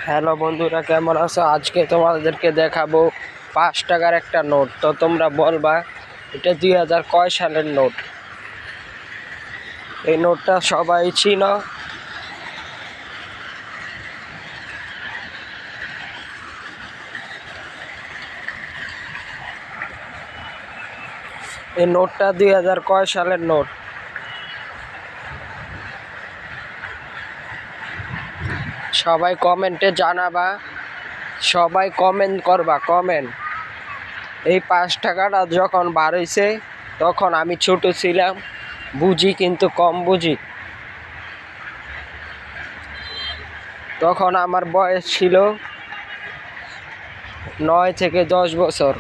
Hello বন্ধুরা, কেমন আছো? আজকে তোমাদেরকে দেখাবো 5 টাকার একটা নোট। তো তোমরা বলবা এটা 2000 কয় সালের নোট। এই নোটটা সবাই চিনো। এই নোটটা 2000 কয় সালের নোট। সবাই কমেন্টে জানাবা, সবাই কমেন্ট করবা, কমেন্ট। এই 5 টাকাটা যখন বার হইছে তখন আমি ছোট ছিলাম, বুঝি কিন্তু কম বুঝি। তখন আমার বয়স ছিল 9 থেকে 10 বছর।